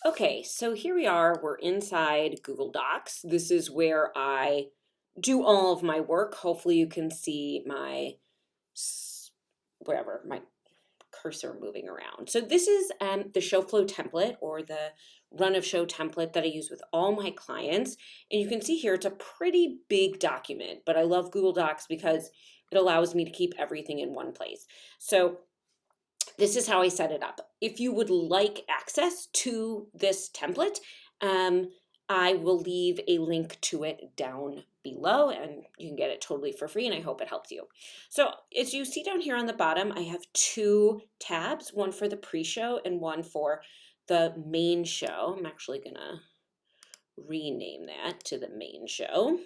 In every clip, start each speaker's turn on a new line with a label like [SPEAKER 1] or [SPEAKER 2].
[SPEAKER 1] Okay, so here we are. We're inside Google Docs. This is where I do all of my work. Hopefully you can see my, wherever, my cursor moving around. So this is the show flow template or the run of show template that I use with all my clients. And you can see here, it's a pretty big document, but I love Google Docs because it allows me to keep everything in one place. So this is how I set it up. If you would like access to this template, I will leave a link to it down below and you can get it totally for free and I hope it helps you. So as you see down here on the bottom, I have two tabs, one for the pre-show and one for the main show. I'm actually gonna rename that to the main show.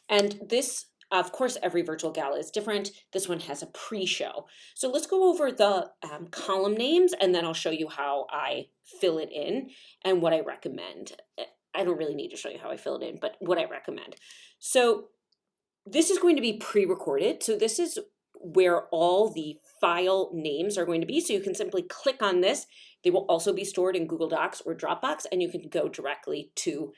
[SPEAKER 1] And this, of course, every virtual gala is different. This one has a pre-show. So let's go over the column names and then I'll show you how I fill it in and what I recommend. I don't really need to show you how I fill it in, but what I recommend. So this is going to be pre-recorded. So this is where all the file names are going to be. So you can simply click on this. They will also be stored in Google Docs or Dropbox and you can go directly to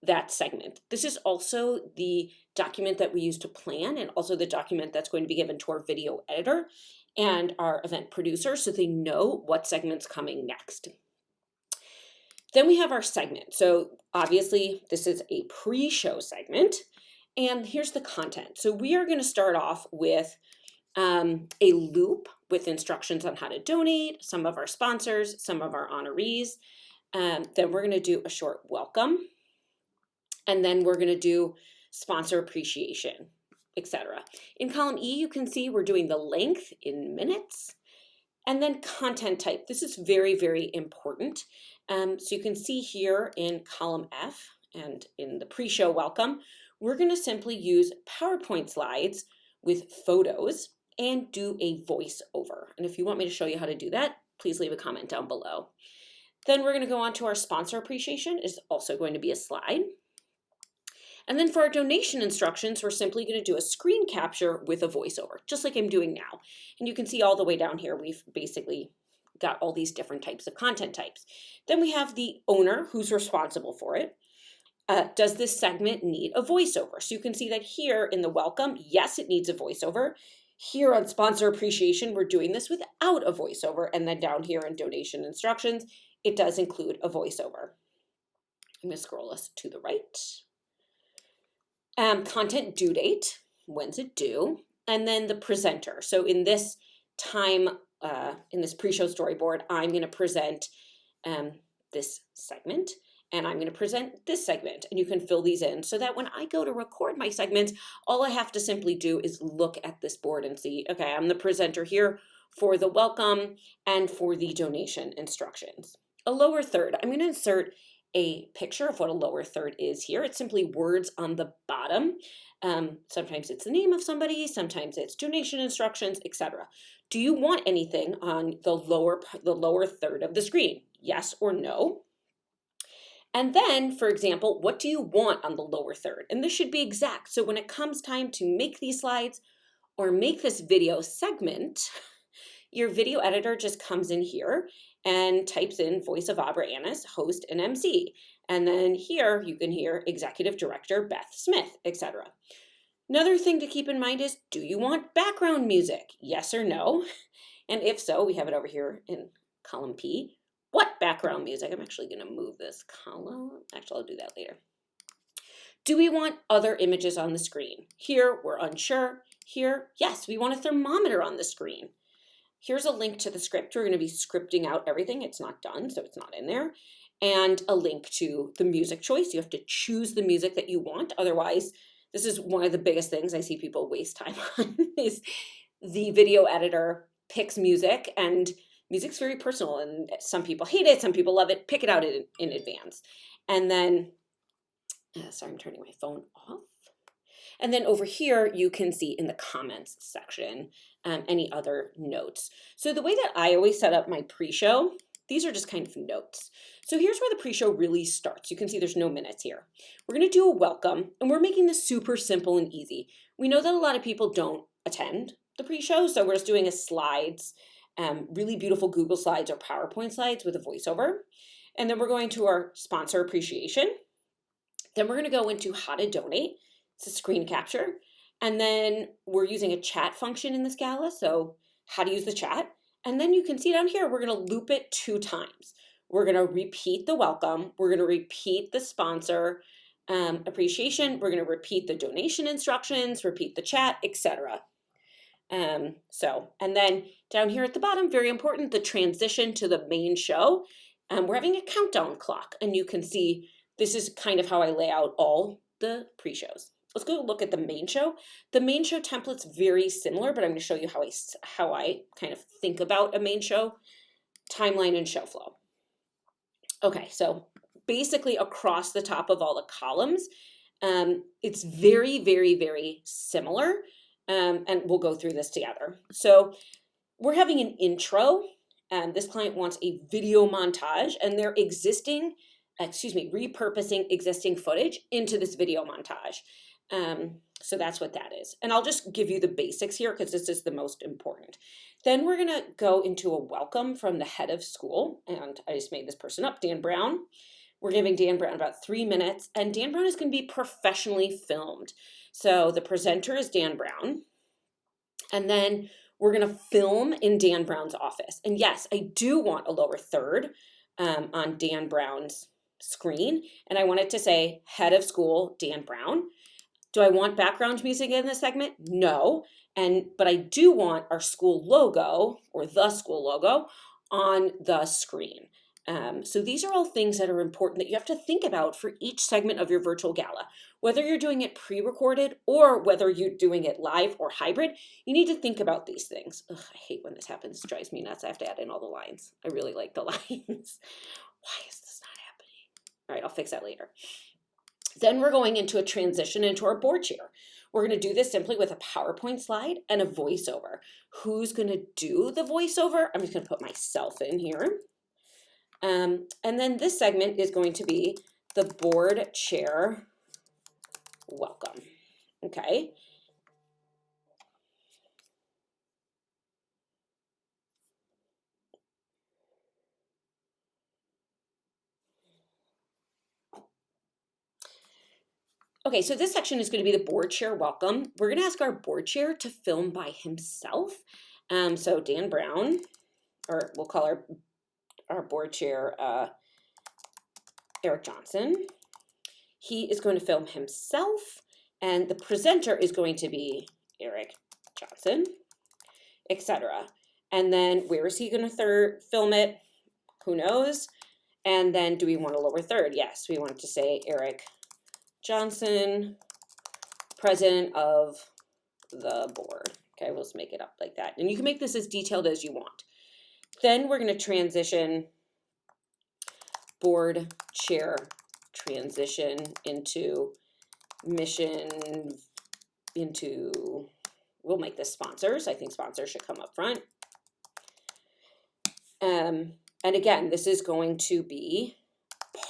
[SPEAKER 1] that segment. This is also the document that we use to plan and also the document that's going to be given to our video editor and our event producer so they know what segment's coming next. Then we have our segment. So obviously this is a pre-show segment and here's the content. So we are going to start off with a loop with instructions on how to donate, some of our sponsors, some of our honorees. Then we're going to do a short welcome. And then we're going to do sponsor appreciation, etc. In column E, you can see we're doing the length in minutes. And then content type. This is very, very important. So you can see here in column F and in the pre-show welcome, we're going to simply use PowerPoint slides with photos and do a voiceover. And if you want me to show you how to do that, please leave a comment down below. Then we're going to go on to our sponsor appreciation. It's also going to be a slide. And then for our donation instructions, we're simply going to do a screen capture with a voiceover, just like I'm doing now. And you can see all the way down here, we've basically got all these different types of content types. Then we have the owner who's responsible for it. Does this segment need a voiceover? So you can see that here in the welcome, yes, it needs a voiceover. Here on sponsor appreciation, we're doing this without a voiceover. And then down here in donation instructions, it does include a voiceover. I'm going to scroll us to the right. Content due date, when's it due? And then the presenter. So in this time, in this pre-show storyboard, I'm going to present this segment and I'm going to present this segment and you can fill these in so that when I go to record my segments, all I have to simply do is look at this board and see, okay, I'm the presenter here for the welcome and for the donation instructions. A lower third, I'm going to insert a picture of what a lower third is here. It's simply words on the bottom. Sometimes it's the name of somebody, sometimes it's donation instructions, etc. Do you want anything on the lower third of the screen? Yes or no? And then, for example, what do you want on the lower third? And this should be exact. So when it comes time to make these slides or make this video segment, your video editor just comes in here and types in voice of Abra Annis, host and MC. And then here you can hear executive director Beth Smith, etc. Another thing to keep in mind is, do you want background music? Yes or no? And if so, we have it over here in column P. What background music? I'm actually going to move this column. Actually, I'll do that later. Do we want other images on the screen? Here, we're unsure. Here, yes, we want a thermometer on the screen. Here's a link to the script. We're going to be scripting out everything. It's not done, so it's not in there. And a link to the music choice. You have to choose the music that you want. Otherwise, this is one of the biggest things I see people waste time on is the video editor picks music and music's very personal and some people hate it, some people love it. Pick it out in advance. And then, sorry, I'm turning my phone off. And then over here, you can see in the comments section any other notes. So the way that I always set up my pre-show, these are just kind of notes. So here's where the pre-show really starts. You can see there's no minutes here. We're going to do a welcome, and we're making this super simple and easy. We know that a lot of people don't attend the pre-show, so we're just doing a slides really beautiful Google Slides or PowerPoint slides with a voiceover. And then we're going to our sponsor appreciation. Then we're going to go into how to donate. It's a screen capture. And then we're using a chat function in this gala, so how to use the chat. And then you can see down here, we're going to loop it 2 times. We're going to repeat the welcome. We're going to repeat the sponsor appreciation. We're going to repeat the donation instructions, repeat the chat, etc. And then down here at the bottom, very important, the transition to the main show. We're having a countdown clock, and you can see this is kind of how I lay out all the pre-shows. Let's go look at the main show. The main show template's very similar, but I'm going to show you how I kind of think about a main show, timeline and show flow. Okay, so basically across the top of all the columns, it's very, very, very similar, and we'll go through this together. So we're having an intro. This client wants a video montage, and they're repurposing existing footage into this video montage. So that's what that is. And I'll just give you the basics here because this is the most important. Then we're going to go into a welcome from the head of school. And I just made this person up, Dan Brown. We're giving Dan Brown about 3 minutes, and Dan Brown is going to be professionally filmed. So the presenter is Dan Brown. And then we're going to film in Dan Brown's office. And yes, I do want a lower third on Dan Brown's screen. And I want it to say head of school, Dan Brown. Do I want background music in this segment? No. But I do want our school logo or the school logo on the screen. So these are all things that are important that you have to think about for each segment of your virtual gala. Whether you're doing it pre-recorded or whether you're doing it live or hybrid, you need to think about these things. Ugh, I hate when this happens. It drives me nuts. I have to add in all the lines. I really like the lines. Why is this not happening? All right, I'll fix that later. Then we're going into a transition into our board chair. We're going to do this simply with a PowerPoint slide and a voiceover. Who's going to do the voiceover? I'm just going to put myself in here. And then this segment is going to be the board chair welcome. Okay. Okay, so this section is going to be the board chair welcome. We're going to ask our board chair to film by himself. So Dan Brown, or we'll call our board chair Eric Johnson. He is going to film himself, and the presenter is going to be Eric Johnson, etc. And then where is he going to film it? Who knows? And then do we want a lower third? Yes, we want to say Eric Johnson, president of the board. Okay, we'll just make it up like that. And you can make this as detailed as you want. Then we're going to transition board chair transition into mission into, we'll make this sponsors. I think sponsors should come up front. And again, this is going to be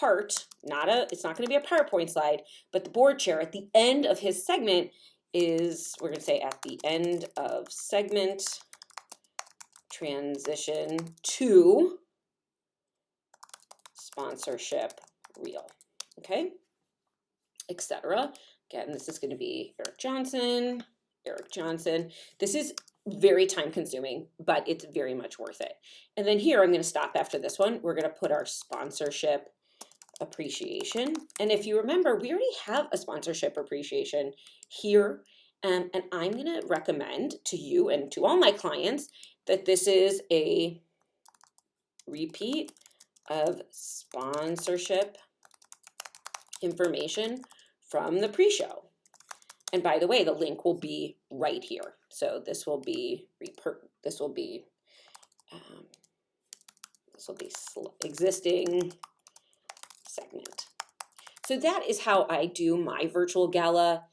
[SPEAKER 1] it's not going to be a PowerPoint slide, but the board chair at the end of his segment is, we're going to say at the end of segment, transition to sponsorship reel, okay, etc. Again, this is going to be Eric Johnson. This is very time consuming, but it's very much worth it. And then here, I'm going to stop after this one. We're going to put our sponsorship appreciation. And if you remember, we already have a sponsorship appreciation here. And I'm going to recommend to you and to all my clients that this is a repeat of sponsorship information from the pre-show. And by the way, the link will be right here. So this will be existing segment. So that is how I do my virtual gala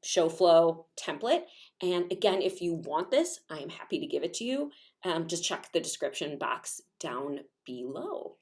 [SPEAKER 1] show flow template. And again, if you want this, I am happy to give it to you. Just check the description box down below.